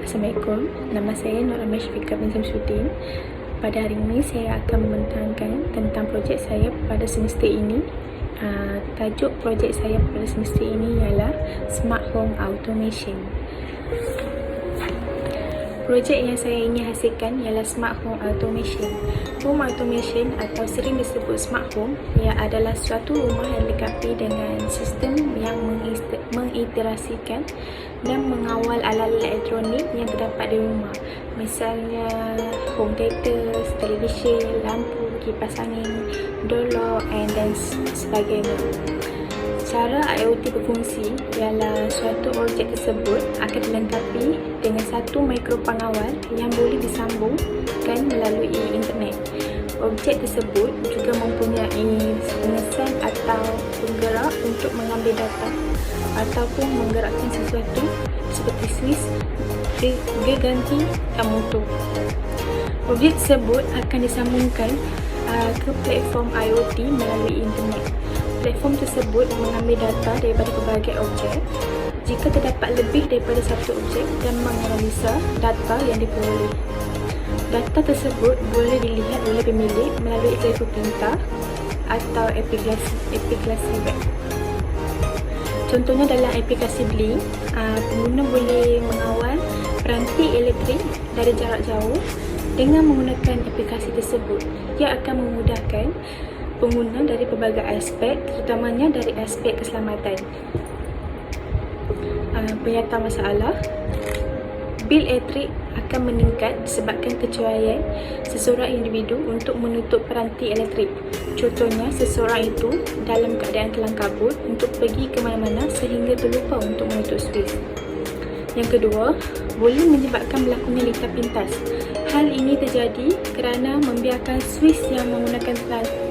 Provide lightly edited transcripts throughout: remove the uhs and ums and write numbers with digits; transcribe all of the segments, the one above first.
Assalamualaikum, nama saya Nur Amir Syafiqah bin Samsudin. Pada hari ini saya akan membentangkan tentang projek saya pada semester ini. Tajuk projek saya pada semester ini ialah Smart Home Automation. Projek yang saya ingin hasilkan ialah Smart Home Automation. Home Automation atau sering disebut Smart Home ia adalah suatu rumah yang dilengkapi dengan sistem yang mengiterasikan dan mengawal alat-alat elektronik yang terdapat di rumah. Misalnya home theater, televisyen, lampu, kipas angin, door lock dan sebagainya. Cara IoT berfungsi ialah suatu objek tersebut akan dilengkapi dengan satu mikropengawal yang boleh disambungkan melalui internet. Objek tersebut juga mempunyai pengesan atau penggerak untuk mengambil data ataupun menggerakkan sesuatu seperti switch, gergaji dan motor. Objek tersebut akan disambungkan ke platform IoT melalui internet. Platform tersebut mengambil data daripada pelbagai objek. Jika terdapat lebih daripada satu objek dan menganalisa data yang diperoleh. Data tersebut boleh dilihat oleh pemilik melalui telefon pintar atau aplikasi web. Contohnya dalam aplikasi Blink, pengguna boleh mengawal peranti elektrik dari jarak jauh dengan menggunakan aplikasi tersebut. Ia akan memudahkan pengguna dari pelbagai aspek, terutamanya dari aspek keselamatan. Penyataan masalah, bil elektrik akan meningkat disebabkan kecuaian seseorang individu untuk menutup peranti elektrik. Contohnya, seseorang itu dalam keadaan kelang kabut untuk pergi ke mana-mana sehingga terlupa untuk menutup switch. Yang kedua, boleh menyebabkan berlakunya lintah pintas. Hal ini terjadi kerana membiarkan switch yang menggunakan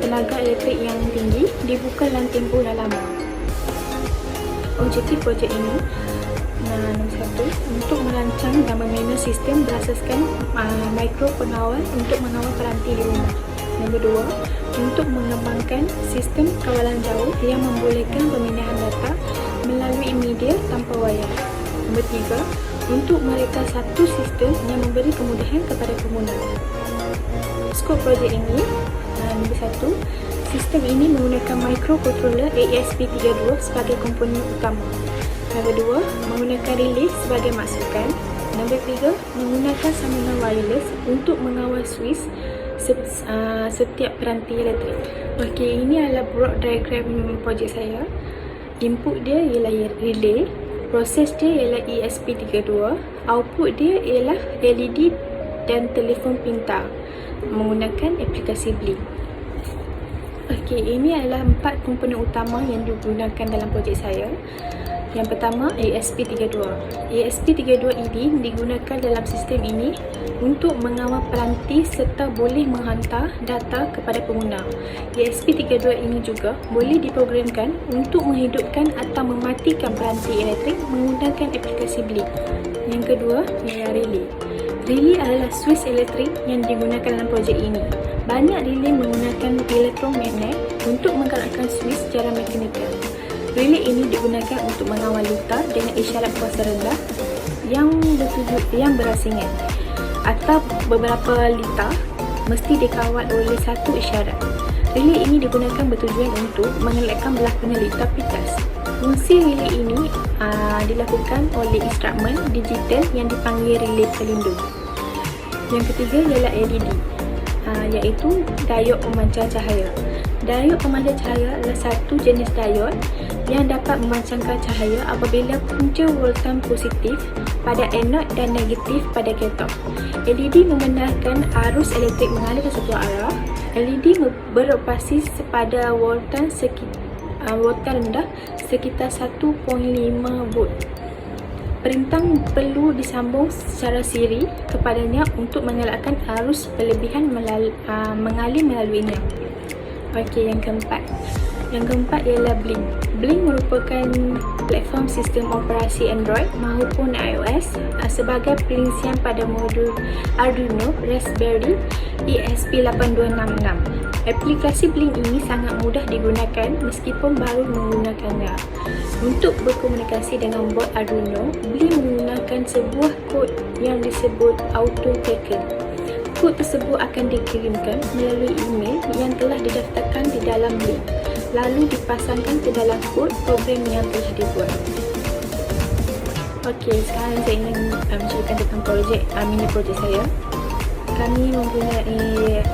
tenaga elektrik yang tinggi dibuka dalam tempoh yang lama. Objektif projek ini nombor satu, untuk merancang dan membina sistem berasaskan mikropengawal untuk mengawal peranti di rumah. Nombor dua, untuk mengembangkan sistem kawalan jauh yang membolehkan pemindahan data melalui media tanpa wayar. Nombor tiga, untuk mereka satu sistem yang memberi kemudahan kepada pengguna. Skop projek ini, nombor satu, sistem ini menggunakan microcontroller ESP32 sebagai komponen utama. Nombor dua, menggunakan relay sebagai masukan. Nombor tiga, menggunakan sambungan wireless untuk mengawal switch setiap peranti elektrik. Okey, ini adalah broad diagram projek saya. Input dia ialah relay, proses dia ialah ESP32, output dia ialah LED dan telefon pintar menggunakan aplikasi Blink. Okey, ini adalah 4 komponen utama yang digunakan dalam projek saya. Yang pertama, ESP32. ESP32 ini digunakan dalam sistem ini untuk mengawal peranti serta boleh menghantar data kepada pengguna. ESP32 ini juga boleh diprogramkan untuk menghidupkan atau mematikan peranti elektrik menggunakan aplikasi Blink. Yang kedua, ialah relay. Relay adalah switch elektrik yang digunakan dalam projek ini. Banyak relay menggunakan elektromagnet untuk menggerakkan switch secara mekanikal. Relay ini digunakan untuk mengawal lintah dengan isyarat kuasa rendah yang berasingan, atau beberapa lintah mesti dikawal oleh satu isyarat. Relay ini digunakan bertujuan untuk mengelakkan berlakunya lintah pintas. Fungsi relay ini dilakukan oleh instrumen digital yang dipanggil relay pelindung. Yang ketiga ialah LED, iaitu diod pemancar cahaya. Diod pemancar cahaya adalah satu jenis diod yang dapat memancarkan cahaya apabila punca voltan positif pada anod dan negatif pada kathod. LED membenarkan arus elektrik mengalir ke satu arah. LED beroperasi pada voltan rendah sekitar 1.5 volt. Perintah perlu disambung secara siri kepadanya untuk mengelakkan arus berlebihan mengalir melaluinya. Okey, yang keempat. Yang keempat ialah Blink. Blink merupakan platform sistem operasi Android maupun iOS sebagai pengisian pada modul Arduino Raspberry ESP8266. Aplikasi Blink ini sangat mudah digunakan meskipun baru menggunakannya. Untuk berkomunikasi dengan bot Arduino, Blink menggunakan menggunakan sebuah kod yang disebut auto taken. Kod tersebut akan dikirimkan melalui email yang telah didaftarkan di dalam link, lalu dipasangkan ke dalam kod program yang telah dibuat. Okey, sekarang saya ingin menceritakan tentang mini projek saya. Kami mempunyai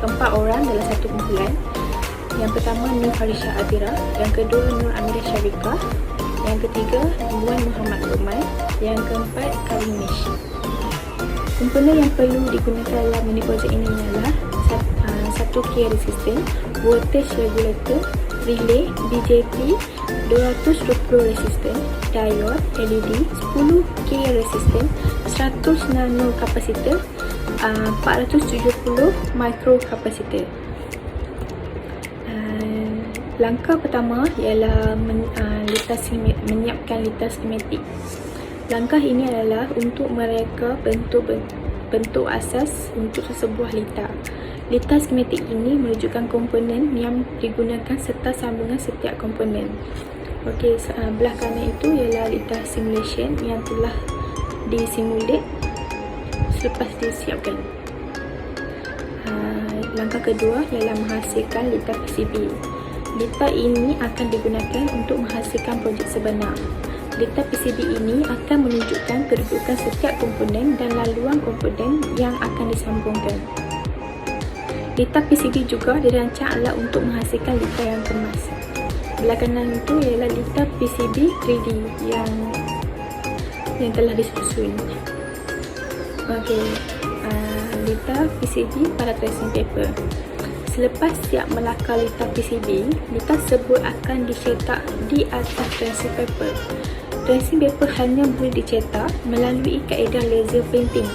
4 orang dalam satu kumpulan. Yang pertama Nur Farisha Azira, yang kedua Nur Amira Syarika, yang ketiga Wan Muhammad Luqman, yang keempat Karimesh. Komponen yang perlu digunakan dalam mini projek ini ialah satu key resistor, voltage regulator, relay, BJT, 220 resistor, diode, LED, 10 key resistor, 100 nano kapasitor, 470 micro kapasitor. Langkah pertama ialah menyiapkan litas skematik. Langkah ini adalah untuk mereka bentuk asas untuk sebuah litar. Litar skematik ini menunjukkan komponen yang digunakan serta sambungan setiap komponen. Okey, belah kanan itu ialah litar simulation yang telah disimulate selepas disiapkan. Langkah kedua ialah menghasilkan litar PCB. Litar ini akan digunakan untuk menghasilkan projek sebenar. Litar PCB ini akan menunjukkan kedudukan setiap komponen dan laluan komponen yang akan disambungkan. Litar PCB juga dirancang adalah untuk menghasilkan litar yang kemas. Belah kanan itu ialah litar PCB 3D yang telah disusun. Okey, litar PCB pada tracing paper. Selepas siap melakar litar PCB, litar tersebut akan dicetak di atas tracing paper. Tracing paper hanya boleh dicetak melalui kaedah laser printing.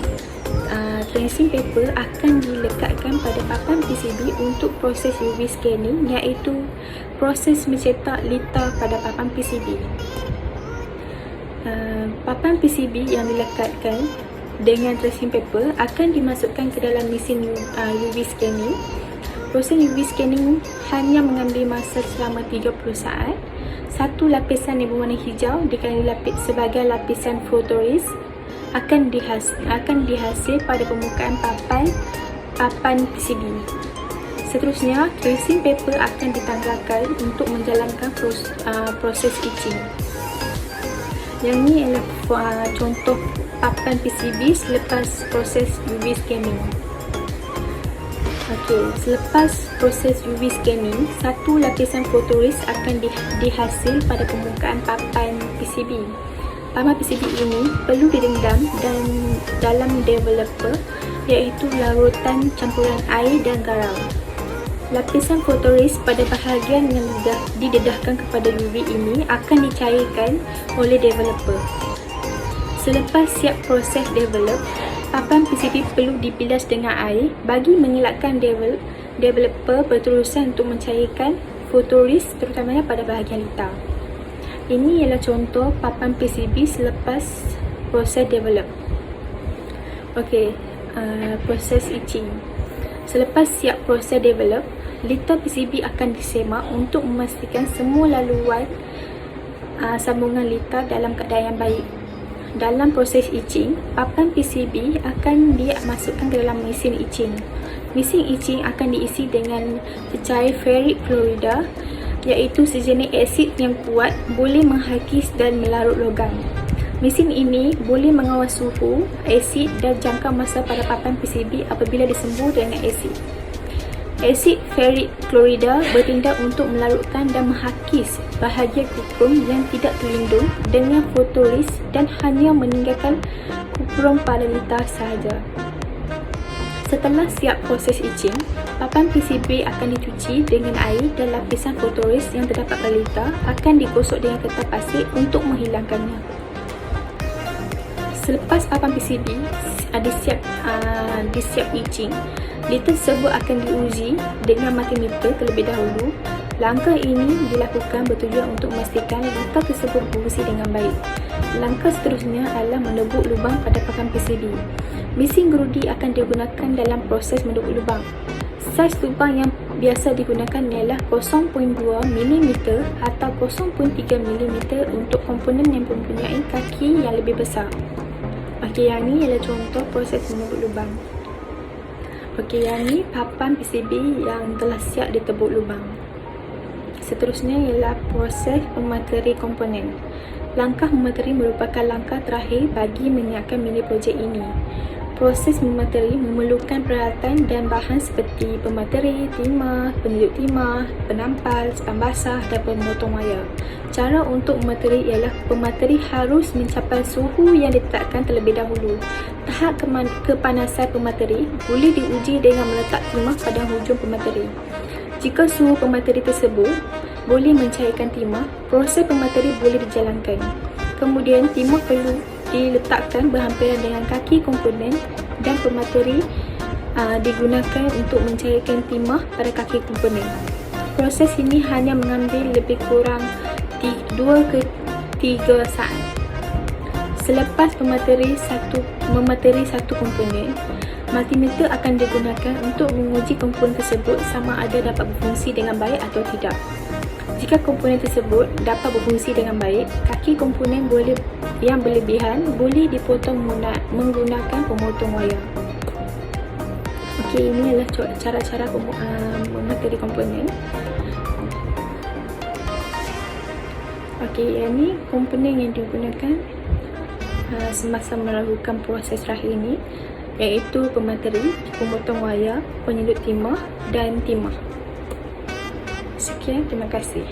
Tracing paper akan dilekatkan pada papan PCB untuk proses UV scanning, iaitu proses mencetak litar pada papan PCB. Papan PCB yang dilekatkan dengan tracing paper akan dimasukkan ke dalam mesin UV scanning. Proses UV scanning hanya mengambil masa selama 30 saat. Satu lapisan yang berwarna hijau dikali sebagai lapisan photoresist akan dihasil pada permukaan papan PCB. Seterusnya, tracing paper akan ditanggalkan untuk menjalankan proses etching. Yang ini adalah contoh papan PCB selepas proses UV scanning. Okey, selepas proses UV scanning, satu lapisan photoresist akan dihasil pada permukaan papan PCB. Papan PCB ini perlu direndam dan dalam developer, iaitu larutan campuran air dan garam. Lapisan photoresist pada bahagian yang didedahkan kepada UV ini akan dicairkan oleh developer. Selepas siap proses develop, papan PCB perlu dibilas dengan air bagi mengelakkan developer berterusan untuk mencairkan photoresist terutamanya pada bahagian litar. Ini ialah contoh papan PCB selepas proses develop. Okey, proses etching. Selepas siap proses develop, litar PCB akan disemak untuk memastikan semua laluan sambungan litar dalam keadaan yang baik. Dalam proses etching, papan PCB akan dimasukkan ke dalam mesin etching. Mesin etching akan diisi dengan pecair ferric chloride, iaitu sejenis asid yang kuat, boleh menghakis dan melarut logam. Mesin ini boleh mengawal suhu, asid dan jangka masa pada papan PCB apabila disembur dengan asid. Asid ferric chloride bertindak untuk melarutkan dan menghakis bahagian kuprum yang tidak terlindung dengan photoresist dan hanya meninggalkan kuprum pada litar sahaja. Setelah siap proses etching, papan PCB akan dicuci dengan air dan lapisan photoresist yang terdapat pada litar akan digosok dengan kertas pasir untuk menghilangkannya. Selepas papan PCB disiap etching, litar tersebut akan diuji dengan multimeter terlebih dahulu. Langkah ini dilakukan bertujuan untuk memastikan litar tersebut berfungsi dengan baik. Langkah seterusnya adalah menebuk lubang pada papan PCB. Mesin gerudi akan digunakan dalam proses menebuk lubang. Saiz lubang yang biasa digunakan ialah 0.2 mm atau 0.3 mm untuk komponen yang mempunyai kaki yang lebih besar. Okey, yang ni adalah contoh proses mengebuk lubang. Okey, yang ni papan PCB yang telah siap ditebuk lubang. Seterusnya ialah proses memateri komponen. Langkah memateri merupakan langkah terakhir bagi menyiapkan mini projek ini. Proses memateri memerlukan peralatan dan bahan seperti pemateri, timah, penyejuk timah, penampal, sepan basah dan pemotong wayar. Cara untuk memateri ialah pemateri harus mencapai suhu yang ditetapkan terlebih dahulu. Tahap kepanasan pemateri boleh diuji dengan meletak timah pada hujung pemateri. Jika suhu pemateri tersebut boleh mencairkan timah, proses pemateri boleh dijalankan. Kemudian, timah perlu diletakkan berhampiran dengan kaki komponen dan pemateri digunakan untuk mencairkan timah pada kaki komponen. Proses ini hanya mengambil lebih kurang 2 ke 3 saat. Selepas memateri satu komponen, multimeter akan digunakan untuk menguji komponen tersebut sama ada dapat berfungsi dengan baik atau tidak. Jika komponen tersebut dapat berfungsi dengan baik, kaki komponen yang berlebihan boleh dipotong menggunakan pemotong wayar. Okey, ini adalah cara-cara memateri komponen. Okey, yang ni komponen yang digunakan semasa melakukan proses terakhir ini, iaitu pemateri, pemotong wayar, penyelut timah dan timah. Sekian, terima kasih.